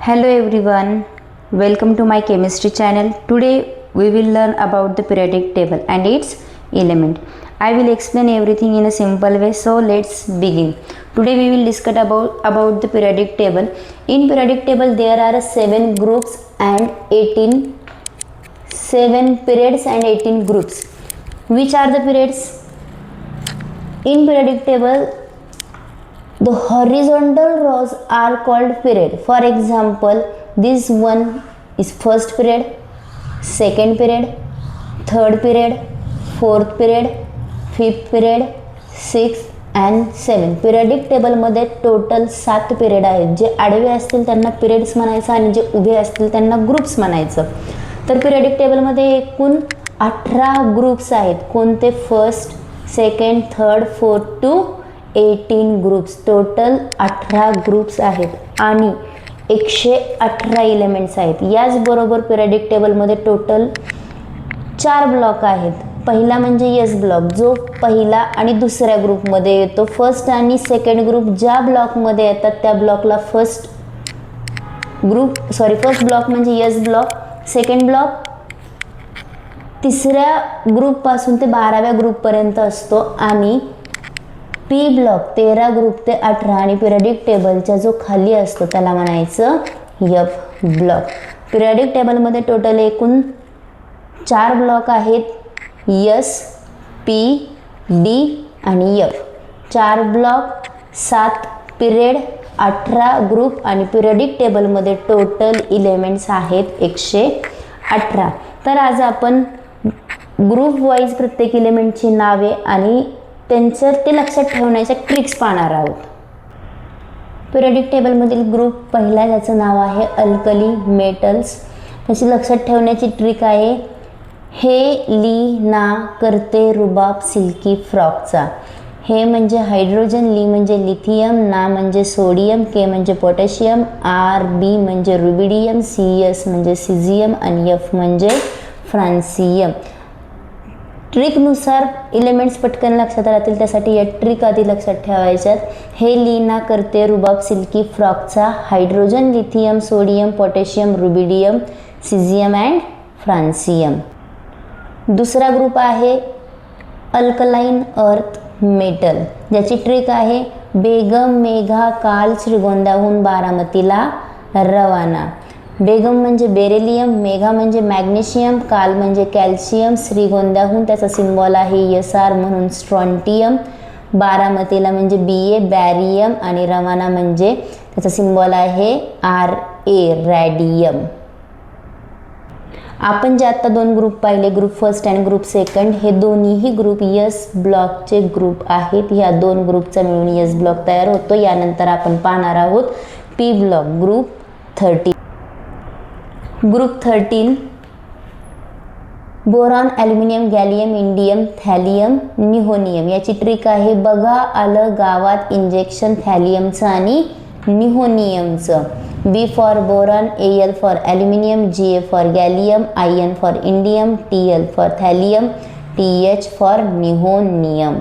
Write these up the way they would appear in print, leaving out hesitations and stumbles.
Hello everyone, welcome to my chemistry channel. Today we will learn about the periodic table and its element. I will explain everything in a simple way, so let's begin. Today we will discuss about the periodic table. In periodic table there are 7 groups and 7 periods and 18 groups. Which are the periods? In periodic table the horizontal rows are called period. For example, this one is first period, second period, third period, fourth period, fifth period, sixth and seventh. Periodic टेबलमध्ये total 7 period आहेत. जे आडवे असतील त्यांना periods म्हणायचं आणि जे उभे असतील त्यांना ग्रुप्स म्हणायचं. तर पिरियडिक टेबलमध्ये एकूण 18 ग्रुप्स आहेत. कोणते? First, second, third, fourth to 18 groups. Total 18 groups आहेत आणि 118 एलिमेंट्स आहेत. याचबरोबर पिरियडिक टेबलमध्ये टोटल 4 ब्लॉक आहेत. पहिला म्हणजे एस ब्लॉक, जो पहिला आणि दुसऱ्या ग्रुपमध्ये येतो. फर्स्ट आणि सेकंड ग्रुप ज्या ब्लॉकमध्ये येतात त्या ब्लॉकला फर्स्ट ब्लॉक म्हणजे एस ब्लॉक. सेकंड ब्लॉक तिसऱ्या ग्रुपपासून ते 12व्या ग्रुपपर्यंत असतो आणि पी ब्लॉक 13 ग्रुप ते 18 आणि पिरियडिक टेबलच्या जो खाली असतो त्याला म्हणायचं एफ ब्लॉक. पिरियडिक टेबलमध्ये टोटल एकूण 4 ब्लॉक आहेत. एस, पी, डी आणि एफ. 4 ब्लॉक, 7 पिरियड, 18 ग्रुप आणि पिरियडिक टेबलमध्ये टोटल एलिमेंट्स आहेत 118. तर आज आपण ग्रुप वाईज प्रत्येक एलिमेंटची नावे आणि त्यांचं ते लक्षात ठेवण्याच्या ट्रिक्स पाहणार आहोत. पिरियडिक टेबलमधील ग्रुप पहिला ज्याचं नाव आहे अल्कली मेटल्स. त्याची लक्षात ठेवण्याची ट्रिक आहे हे ली ना करते रुबाब सिल्की फ्रॉकचा. हे म्हणजे हायड्रोजन, ली म्हणजे लिथियम, ना म्हणजे सोडियम, के म्हणजे पोटॅशियम, आर बी म्हणजे रुबिडियम, सी एस म्हणजे सिझियम आणि एफ म्हणजे फ्रान्सियम. ट्रिकनुसार एलिमेंट्स पटकन लक्षात राहतील त्यासाठी या ट्रिक आधी लक्षात ठेवायच्यात. हे लीना करते रुबाब सिल्की फ्रॉकचा hydrogen, lithium, sodium, potassium, rubidium, caesium and francium. दुसरा ग्रुप आहे अल्कलाइन अर्थ मेटल, ज्याची ट्रिक आहे बेगम मेघा काल श्रीगोंद्याहून बारामतीला रवाना. बेगम म्हणजे बेरिलियम, मेघा म्हणजे मॅग्नेशियम, काल म्हणजे कॅल्शियम, श्रीगोंद्याहून त्याचा सिम्बॉल आहे SR म्हणून स्ट्रॉन्टियम, बारामतीला म्हणजे BA बॅरियम आणि रवाना म्हणजे त्याचा सिम्बॉल आहे RA रॅडियम. आपण जे आता 2 ग्रुप पाहिले, ग्रुप फर्स्ट आणि ग्रुप सेकंड, हे दोन्हीही ग्रुप एस ब्लॉकचे ग्रुप आहेत. ह्या 2 ग्रुपचा मिळून एस ब्लॉक तयार होतो. यानंतर आपण पाहणार आहोत P block, group 13. Group 13 boron, aluminium, gallium, indium, thallium, nihonium. याची ट्रिक आहे बघा आलं गावात इंजेक्शन थॅलियमचं आणि निहोनियमचं. B for boron, AL for aluminium, GA for gallium, IN for indium, TL for thallium, TH for nihonium.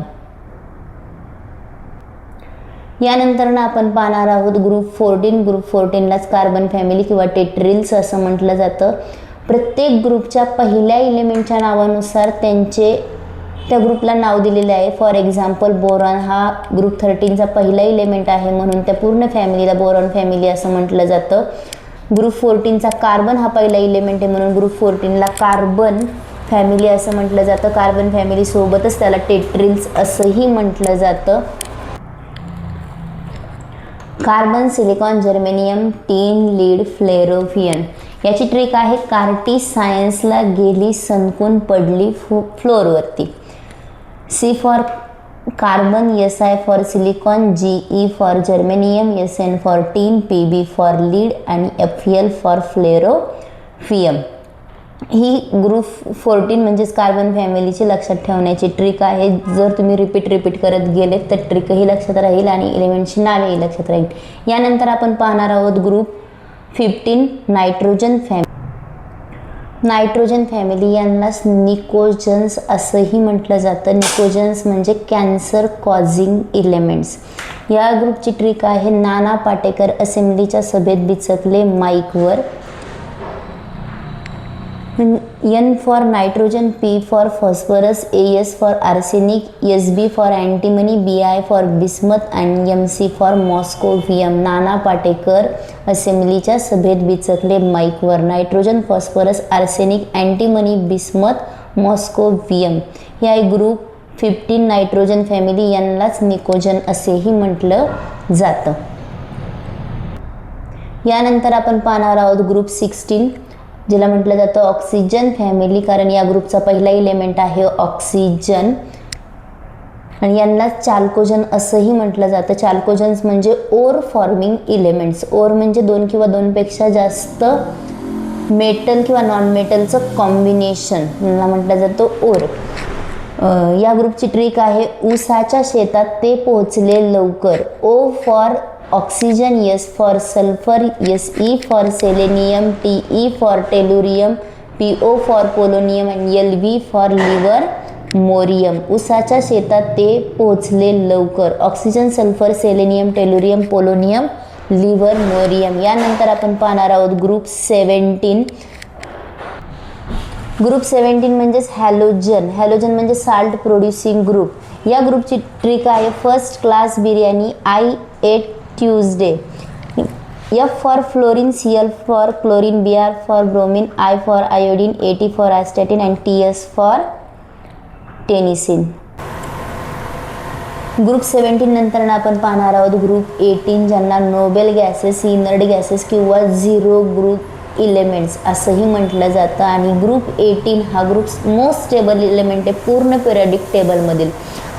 यानंतर आपण पाहणार आहोत ग्रुप 14. ग्रुप 14लाच कार्बन फॅमिली किंवा टेट्रिल्स असं म्हटलं जातं. प्रत्येक ग्रुपच्या पहिल्या एलिमेंटच्या नावानुसार त्या ग्रुपला नाव दिलेले आहे. फॉर एक्झाम्पल बोरॉन हा ग्रुप 13चा पहिला एलिमेंट आहे म्हणून त्या पूर्ण फॅमिलीला बोरॉन फॅमिली असं म्हटलं जातं. ग्रुप 14चा कार्बन हा पहिला एलिमेंट आहे म्हणून ग्रुप 14ला कार्बन फॅमिली असं म्हटलं जातं. कार्बन फॅमिली सोबतच त्याला टेट्रिल्स असंही म्हटलं जातं. Carbon, silicon, germanium, tin, lead, flerovium. याची ट्रिक आहे कार्टी सायन्सला गेली सनकून पडली फ्लोअरवरती. C for carbon, SI for silicon, GE for germanium, SN for tin, PB for lead आणि FL फॉर फ्लेरोफियम. ही ग्रुप 14 म्हणजेच कार्बन फॅमिलीची लक्षात ठेवण्याची ट्रिक आहे. जर तुम्ही रिपीट करत गेले तर ट्रिकही लक्षात राहील आणि एलिमेंटची नावेही लक्षात राहील. यानंतर आपण पाहणार आहोत group 15 nitrogen family. Nitrogen family यांनाच निकोजन्स असंही म्हटलं जातं. निकोजन्स म्हणजे कॅन्सर कॉझिंग इलेमेंट्स. या ग्रुपची ट्रिक आहे, नाना पाटेकर असेंब्लीच्या सभेत बिचकले माईकवर. N for nitrogen, P for phosphorus, AS for arsenic, SB for antimony, BI for bismuth and MC for moscovium. नाना पाटेकर असेंब्लीच्या सभेत बिचकले माईकवर. Nitrogen, phosphorus, arsenic, antimony, bismuth, moscovium या ग्रुप 15 नायट्रोजन फॅमिली यांनाच निकोजन असेही म्हटलं जातं. यानंतर आपण पाहणार आहोत ग्रुप 16 जिला म्हटलं जातं ऑक्सिजन फॅमिली, कारण या ग्रुपचा पहिला इलेमेंट आहे ऑक्सिजन आणि यांना चाल्कोजन असंही म्हटलं जातं. चाल्कोजन्स म्हणजे ओर फॉर्मिंग इलेमेंट्स. ओर म्हणजे दोन किंवा दोनपेक्षा जास्त मेटल किंवा नॉन मेटलचं कॉम्बिनेशन यांना म्हटलं जातं ओर. या ग्रुपची ट्रिक आहे, ऊसाच्या शेतात ते पोहोचले लवकर. O for oxygen, S for sulphur, S E for selenium, T E for tellurium, P O for polonium आणि L V for livermorium. ऊसाच्या शेतात ते पोहोचले लवकर. Oxygen, sulphur, selenium, tellurium, polonium, livermorium. यानंतर आपण पाहणार आहोत ग्रुप 17. ग्रुप 17 म्हणजेच हॅलोजन. हॅलोजन म्हणजे साल्ट प्रोड्युसिंग ग्रुप. या ग्रुपची ट्रिक आहे, first class biryani, I ate Tuesday. F for fluorine, C L for chlorine, B R for bromine, I for iodine, A T for astatine and T S for tennessine. Group 17 नंतर आपण पाहणार आहोत group 18 ज्यांना noble gases, inert gases किंवा zero group elements असंही म्हटलं जातं. आणि ग्रुप 18 हा ग्रुप मोस्ट स्टेबल इलेमेंट आहे पूर्ण पिरियडिक टेबलमधील.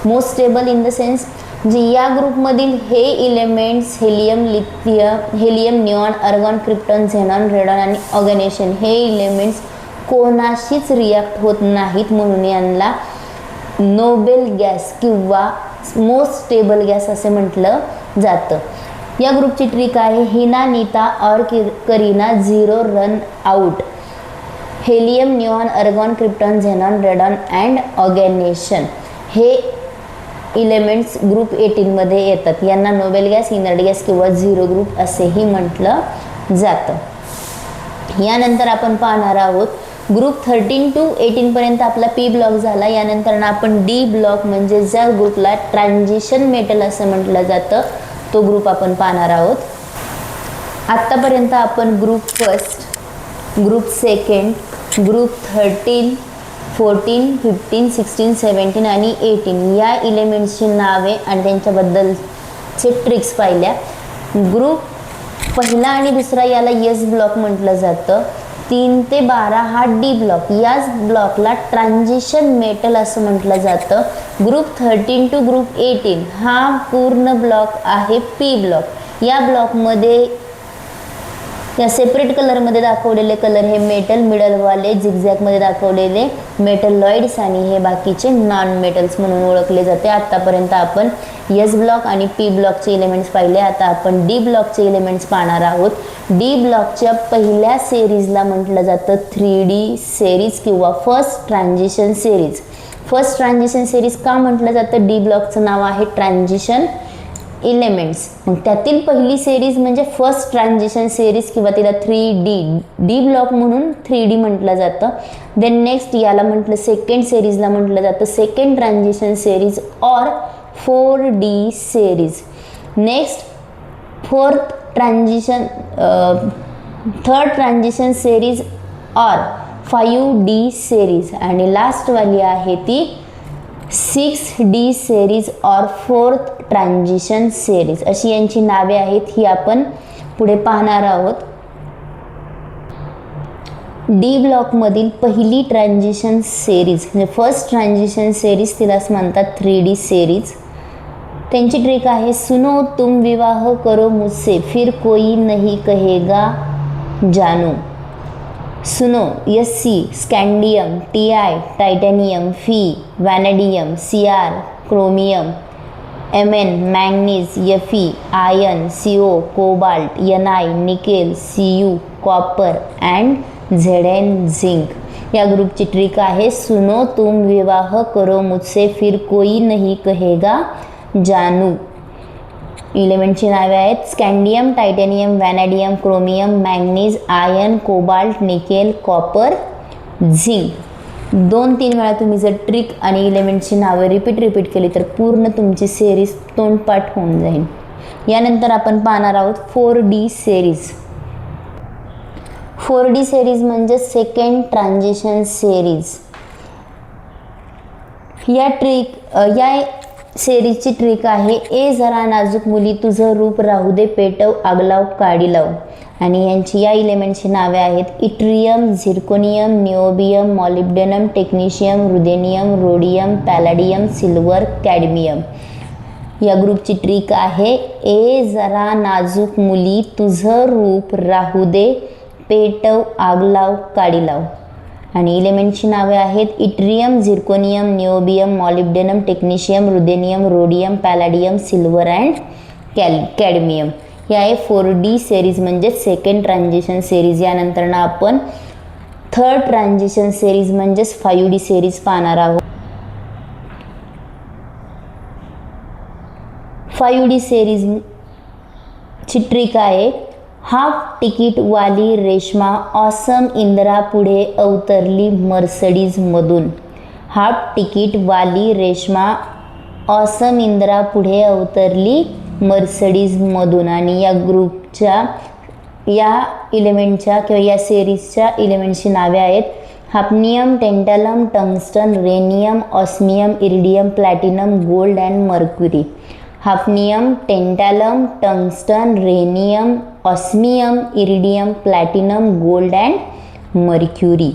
Most stable in the sense म्हणजे या ग्रुपमधील हे elements helium, neon, argon, krypton, xenon, radon आणि ऑर्गॅनेशन हे इलेमेंट्स कोणाशीच रिॲक्ट होत नाहीत, म्हणून यांना नोबेल गॅस किंवा मोस्ट स्टेबल गॅस असे म्हटलं जातं. या ग्रुपची ट्रिक आहे, हिना, नीता और Kareena, zero run out. Helium, neon, argon, krypton, xenon, radon and oganesson हे इलेमेंट्स ग्रुप 18 मध्ये येतात. यांना नोबेल गॅस, इनर्ड गॅस किंवा झिरो ग्रुप असेही म्हटलं जातं. यानंतर आपण पाहणार आहोत ग्रुप 13 to 18 पर्यंत आपला पी ब्लॉक झाला. यानंतर आपण डी ब्लॉक म्हणजे ज्या ग्रुपला ट्रान्झिशन मेटल असं म्हटलं जातं तो ग्रुप आपण पाहणार आहोत. आत्तापर्यंत आपण group first, group second, group 13, 14, 15, 16, 17 आणि 18 या इलेमेंट्सची नावे आणि त्यांच्याबद्दलचे ट्रिक्स पाहिल्या. ग्रुप पहिला आणि दुसरा याला एस ब्लॉक म्हटलं जातं. 3 ते 12 हा डी ब्लॉक. याच ब्लॉकला ट्रान्झिशन मेटल असं म्हटलं जातं. ग्रुप 13 टू ग्रुप 18 हा पूर्ण ब्लॉक आहे पी ब्लॉक. या ब्लॉकमध्ये या सेपरेट कलरमध्ये दाखवलेले कलर हे मेटल, मिडलवाले झिगझॅगमध्ये दाखवलेले मेटलॉइड्स आणि हे बाकीचे नॉन मेटल्स म्हणून ओळखले जाते. आत्तापर्यंत आपण एस ब्लॉक आणि पी ब्लॉकचे इलेमेंट्स पाहिले. आता आपण डी ब्लॉकचे इलेमेंट्स पाहणार आहोत. डी ब्लॉकच्या पहिल्या सिरीजला म्हटलं जातं 3D सिरीज किंवा first transition series. First transition series का म्हटलं जातं? डी ब्लॉकचं नाव आहे ट्रान्झिशन इलेमेंट्स. मग त्यातील पहिली सिरीज म्हणजे फर्स्ट ट्रान्झिशन सिरीज किंवा तिला 3D डी ब्लॉक म्हणून 3D म्हटलं जातं. देन नेक्स्ट याला म्हटलं सेकंड सिरीजला म्हटलं जातं सेकंड ट्रान्झिशन सिरीज और 4D series. Next fourth transition third transition series और 5D सिरीज आणि लास्टवाली आहे ती 6D सिरीज और फोर्थ ट्रान्झिशन सिरीज. अशी यांची नावे आहेत. ही आपण पुढे पाहणार आहोत. डी ब्लॉकमधील पहिली ट्रान्झिशन सिरीज म्हणजे फर्स्ट ट्रान्झिशन सिरीज तिलाच म्हणतात 3D सिरीज. त्यांची ट्रिक आहे, सुनो तुम विवाह करो मुझसे फिर कोई नहीं कहेगा जानू. सुनो SC स्कॅन्डियम, TI टायटॅनियम, फी vanadium, CR chromium, Mn manganese, Fe iron, CO cobalt, Ni nickel, Cu copper and Zn zinc. या ग्रुपची ट्रिक आहे सुनो तुम विवाह करो मुझसे फिर कोई नहीं कहेगा जानू। इलेमेंटची नावे आहेत scandium, titanium, vanadium, chromium, manganese, iron, cobalt, nickel, copper, zinc. 2-3 वेळा तुम्ही जर ट्रिक आणि इलेमेंटची नावे रिपीट केली तर पूर्ण तुमची सिरीज तोंडपाठ होऊन जाईल। यानंतर आपण पाहणार आहोत 4D सिरीज। 4D सिरीज म्हणजे सेकंड ट्रान्झिशन सिरीज। या सिरीजची ट्रिक आहे ए जरा नाजूक मुली तुझं रूप राहू दे पेटव आगलाव काडी लाव। आणि यांची या इलेमेंटची नावे आहेत yttrium, zirconium, niobium, molybdenum, technetium, ruthenium, rhodium, palladium, silver, cadmium. या ग्रुपची ट्रिक आहे ए जरा नाजूक मुली तुझं रूप राहू दे पेटव आगलाव काडी लाव। आणि इलेमेंटची नावे आहेत yttrium, zirconium, niobium, molybdenum, technetium, ruthenium, rhodium, palladium, silver and cadmium. ही आहे 4D सिरीज म्हणजे सेकंड ट्रान्झिशन सिरीज। यानंतर आपण थर्ड ट्रान्झिशन सिरीज म्हणजेच 5D सिरीज पाहणार आहोत। 5D सिरीजची ट्रिक आहे हाफ तिकीट वाली रेश्मा ऑसम इंदिरा पुढे अवतरली मर्सडीज मधून। हाफ तिकीट वाली रेश्मा ऑसम इंदिरा पुढे अवतरली मर्सडीज मधून। आणि या ग्रुपच्या या इलेमेंटच्या किंवा या सिरीजच्या इलेमेंटची नावे आहेत hafnium, tantalum, tungsten, rhenium, osmium, iridium, platinum, gold and mercury. Hafnium, tantalum, tungsten, rhenium, osmium, iridium, platinum, gold and mercury.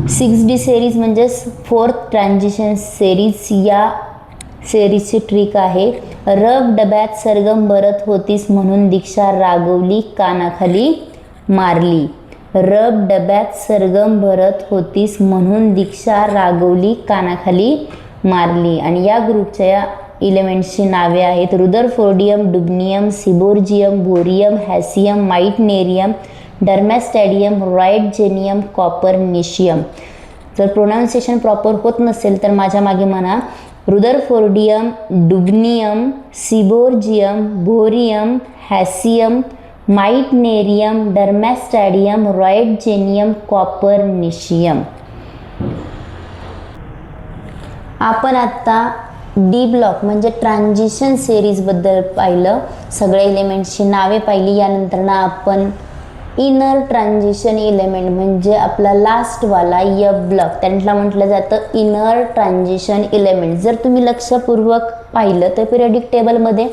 6D series म्हणजेच फोर्थ ट्रान्झिशन सिरीज। या सिरीजची ट्रिक आहे रब डब्यात सरगम भरत होतीस म्हणून दीक्षा रागवली कानाखाली मारली। रब डब्यात सरगम भरत होतीस म्हणून दीक्षा रागवली कानाखाली मारली। आणि या ग्रुपच्या इलेमेंट्सची नावे आहेत रुदरफोर्डियम, डुब्नियम, सिबोर्जियम, बोरियम, हॅसियम, माइटनेरियम, डर्मॅस्टॅडियम, रॉयडजेनियम, कॉपरनिशियम। जर प्रोनाऊन्सिएशन प्रॉपर होत नसेल तर माझ्या मागे म्हणा रुदरफोर्डियम, डुब्नियम, सिबोर्जियम, बोरियम, हॅसियम, माइटनेरियम, डर्मॅस्टॅडियम, रॉयडजेनियम, कॉपरनिशियम। आपण आता डी ब्लॉक म्हणजे ट्रान्झिशन सिरीजबद्दल पाहिलं, सगळ्या इलेमेंट्सची नावे पाहिली। यानंतर ना आपण इनर ट्रान्झिशन इलेमेंट म्हणजे आपला लास्टवाला एफ ब्लॉक त्यांना म्हटलं जातं इनर ट्रान्झिशन इलेमेंट। जर तुम्ही लक्षपूर्वक पाहिलं तर पिरियडिक टेबलमध्ये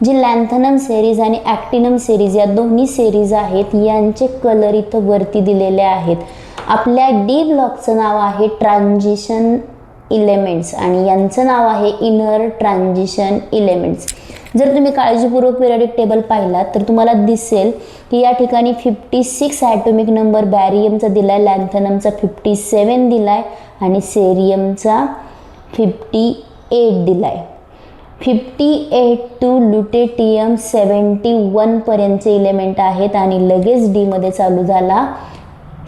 जी लॅन्थनम सिरीज आणि ॲक्टिनम सिरीज या दोन्ही सिरीज आहेत यांचे कलर इथं वरती दिलेले आहेत। आपल्या डी ब्लॉकचं नाव आहे ट्रान्झिशन इलेमेंट्स आणि यांचं नाव आहे इनर ट्रान्झिशन इलेमेंट्स। जर तुम्ही काळजीपूर्वक पिरियडिक टेबल पाहिला तर तुम्हाला दिसेल की या ठिकाणी 56 ॲटॉमिक नंबर बॅरियमचा दिलाय, लॅन्थनमचा 57 दिलाय आणि सेरियमचा 58 दिलाय। 58 टू लुटेटियम 71 पर्यंतचे इलेमेंट आहेत आणि लगेच डी मध्ये चालू झाला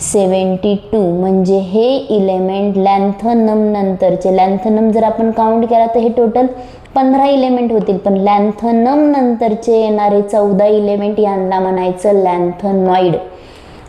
72 म्हणजे हे इलेमेंट लॅन्थनम नंतरचे। लॅन्थनम जर आपण काउंट केला तर हे टोटल 15 इलेमेंट होतील, पण लॅन्थनम नंतरचे येणारे 14 इलेमेंट यांना म्हणायचं लॅन्थनॉइड।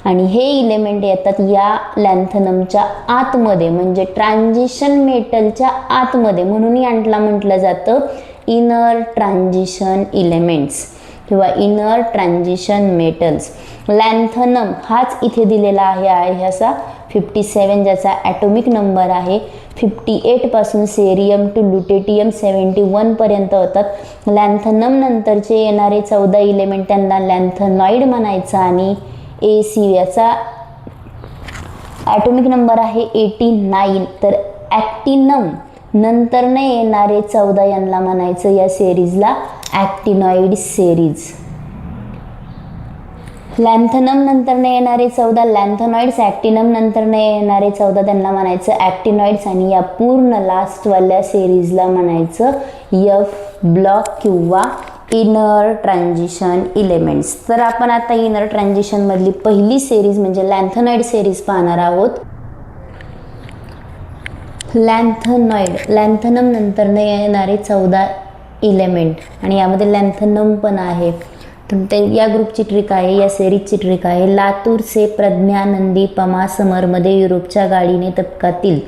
आणि हे इलेमेंट येतात या लॅन्थनमच्या आतमध्ये म्हणजे ट्रान्झिशन मेटलच्या आतमध्ये, म्हणून यांना म्हटलं जातं इनर ट्रान्झिशन इलेमेंट्स किंवा इनर ट्रान्झिशन मेटल्स। लॅन्थनम हाच इथे दिलेला आहे असा 57 ज्याचा ॲटॉमिक नंबर आहे। 58 पासून सेरियम टू लुटेटियम 71 पर्यंत होतात। लॅन्थनम नंतरचे येणारे 14 इलेमेंट त्यांना लॅन्थनॉइड म्हणायचं आणि AC याचा ॲटॉमिक नंबर आहे 89। तर ॲक्टिनम नंतरने येणारे 14 यांना म्हणायचं या सिरीजला ॲक्टिनॉइड सिरीज। लॅन्थनम नंतरने येणारे 14 लॅन्थनॉइड्स, ॲक्टिनम नंतरने येणारे 14 त्यांना म्हणायचं ॲक्टिनॉइड्स आणि या पूर्ण लास्टवाल्या सिरीजला म्हणायचं एफ ब्लॉक किंवा इनर ट्रान्झिशन इलेमेंट्स. तर आपण आता इनर ट्रान्झिशन मधली पहिली सेरीज म्हणजे लॅन्थेनॉइड सेरीज पाहणार आहोत. लॅन्थेनॉइड, लॅन्थनम नंतर न येणारे 14 इलेमेंट आणि यामध्ये लॅन्थनम पण आहे. तर या ग्रुपची ट्रिक आहे, या सेरीजची ट्रिक आहे. लातूर से प्रज्ञा नंदी पमा समरमध्ये युरोपच्या गाडीने तबकातील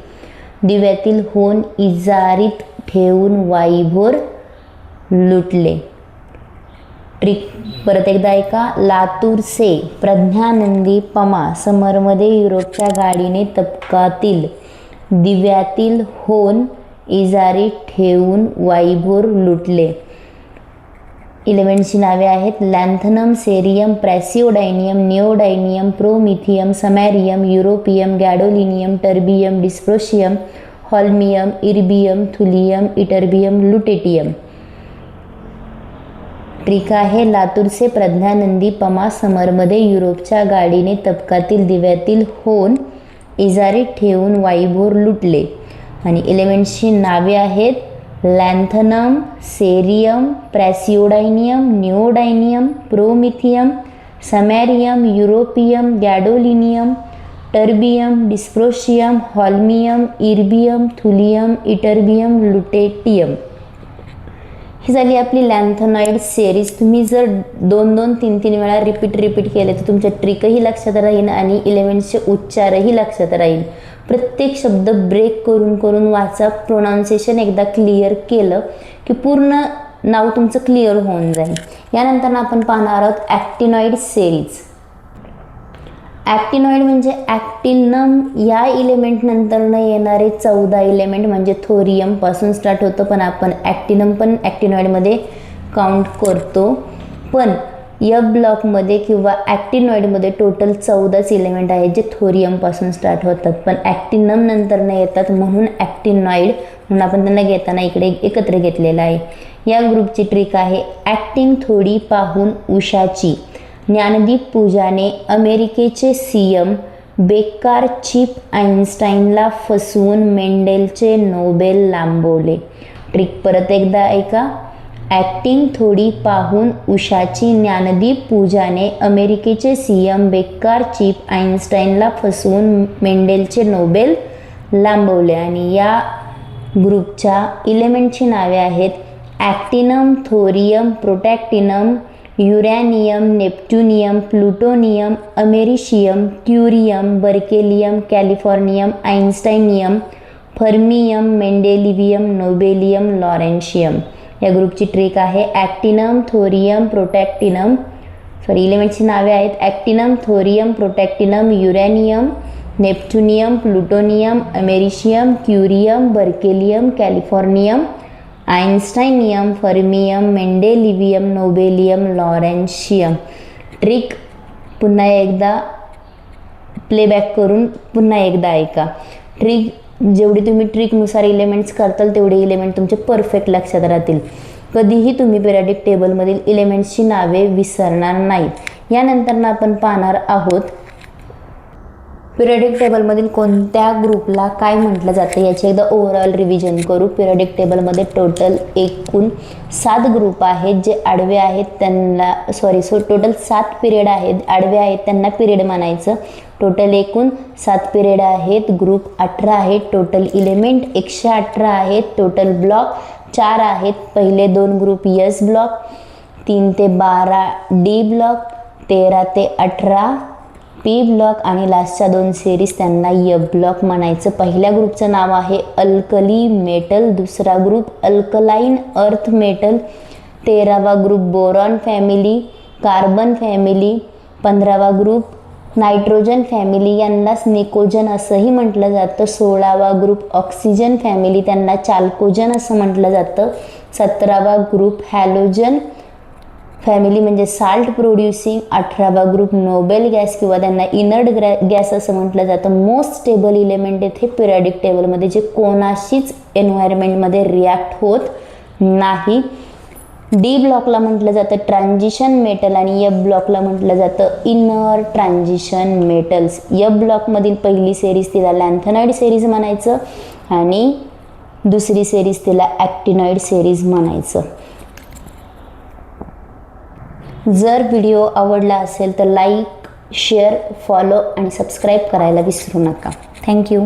दिव्यातील होन इजारीत ठेवून वाईभोर लुटले. ट्रिक परत एकदा ऐका. लातूर से प्रज्ञानंदी पमा समरमध्ये युरोपच्या गाडीने तबकातील दिव्यातील होन इजारी ठेवून वाईभोर लुटले. इलेमेंट्सची नावे आहेत lanthanum, cerium, praseodymium, neodymium, promethium, samarium, europium, gadolinium, terbium, dysprosium, holmium, erbium, thulium, ytterbium, lutetium. Trick आहे. लातूर से प्रज्ञानंदी पमा समरमध्ये युरोपच्या गाडीने तबकातील दिव्यातील होन इजारीत ठेवून वाईभोर लुटले. आणि एलिमेंट्सची नावे आहेत lanthanum, cerium, praseodymium, neodymium, promethium, samarium, europium, gadolinium, terbium, dysprosium, holmium, erbium, thulium, ytterbium, lutetium. ही झाली आपली लॅन्थेनॉइड सेरीज. तुम्ही जर 2-2, 3-3 वेळा रिपीट केले तर तुमच्या ट्रिकही लक्षात राहील आणि इलेमेंट्सचे उच्चारही लक्षात राहील. प्रत्येक शब्द ब्रेक करून वाचा. प्रोनाऊन्सिएशन एकदा क्लिअर केलं की पूर्ण नाव तुमचं क्लिअर होऊन जाईल. यानंतर आपण पाहणार आहोत ॲक्टिनॉइड सेरीज. ॲक्टिनॉइड म्हणजे ॲक्टिनम या इलेमेंट नंतर न येणारे 14 इलेमेंट म्हणजे थोरियम पासून स्टार्ट होतं, पण आपण ॲक्टिनम पण ॲक्टिनॉइडमध्ये काउंट करतो. पण एफ ब्लॉकमध्ये किंवा ॲक्टिनॉइडमध्ये टोटल 14च इलेमेंट आहेत जे थोरियमपासून स्टार्ट होतात, पण ॲक्टिनम नंतर न येतात म्हणून ॲक्टिनॉइड म्हणून आपण त्यांना घेताना इकडे एकत्र घेतलेलं आहे. या ग्रुपची ट्रिक आहे ॲक्टिंग थोडी पाहून उषाची. ज्ञानदीप पूजाने अमेरिकेचे सीएम बेकार चिप आईन्स्टाईनला फसवून मेंडेलचे नोबेल लांबवले. ट्रिक परत एकदा ऐका. ॲक्टिंग थोडी पाहून उषाची. ज्ञानदीप पूजाने अमेरिकेचे सीएम बेकार चिप आईन्स्टाईनला फसवून मेंडेलचे नोबेल लांबवले. आणि या ग्रुपच्या इलेमेंटची नावे आहेत actinium, thorium, protactinium, uranium, neptunium, plutonium, americium, curium, berkelium, californium, einsteinium, fermium, mendelevium, nobelium, lawrencium. या ग्रुपची ट्रिक आहे ॲक्टिनम, थोरियम, प्रोटॅक्टिनम इलेमेंटची नावे आहेत actinium, thorium, protactinium, uranium, neptunium, plutonium, americium, curium, berkelium, californium, einsteinium, fermium, mendelevium, nobelium, lawrencium. Trick पुन्हा एकदा playback करून पुन्हा एकदा ऐका. ट्रिक जेवढी तुम्ही ट्रिकनुसार इलेमेंट्स करताल तेवढे इलेमेंट तुमचे परफेक्ट लक्षात राहतील. कधीही तुम्ही पिरियडिक टेबलमधील इलेमेंट्सची नावे विसरणार नाहीत. यानंतर आपण पाहणार आहोत पिरियडिक टेबलमधील कोणत्या ग्रुपला काय म्हटलं जातं याची एकदा ओव्हरऑल रिव्हिजन करू. पिरियडिक टेबलमध्ये टोटल एकूण 7 ग्रुप आहेत जे आडवे आहेत त्यांना टोटल 7 पिरियड आहेत. आडवे आहेत त्यांना पिरियड म्हणायचं. टोटल एकूण 7 पिरियड आहेत. ग्रुप 18 आहेत. टोटल इलेमेंट 118 आहेत. टोटल ब्लॉक 4 आहेत. पहिले 2 ग्रुप एस ब्लॉक, 3 ते 12 डी ब्लॉक, 13 ते 18 पी ब्लॉक आणि लास्टच्या 2 सिरीज त्यांना एफ ब्लॉक म्हणायचं. पहिल्या ग्रुपचं नाव आहे अल्कली मेटल, दुसरा ग्रुप अल्कलाइन अर्थ मेटल, 13वा group boron family, carbon family, 15वा ग्रुप नायट्रोजन फॅमिली यांनाच निकोजन असंही म्हटलं जातं, 16वा ग्रुप ऑक्सिजन फॅमिली त्यांना चाल्कोजन असं म्हटलं जातं, 17वा ग्रुप हॅलोजन फॅमिली म्हणजे साल्ट प्रोड्युसिंग, 18वा ग्रुप नोबेल गॅस किंवा त्यांना इनर्ट गॅस असं म्हटलं जातं. मोस्ट स्टेबल इलेमेंट येथे पिरियडिक टेबलमध्ये जे कोणाशीच एन्व्हायरमेंटमध्ये रिॲक्ट होत नाही. डी ब्लॉकला म्हटलं जातं ट्रान्झिशन मेटल आणि एफ ब्लॉकला म्हटलं जातं इनर ट्रान्झिशन मेटल्स. एफ ब्लॉकमधील पहिली सेरीज तिला लॅन्थेनॉइड सेरीज म्हणायचं आणि दुसरी सेरीज तिला ॲक्टिनॉइड सेरीज म्हणायचं. जर व्हिडिओ आवडला असेल तर लाईक शेअर फॉलो आणि सबस्क्राईब करायला विसरू नका. थँक्यू.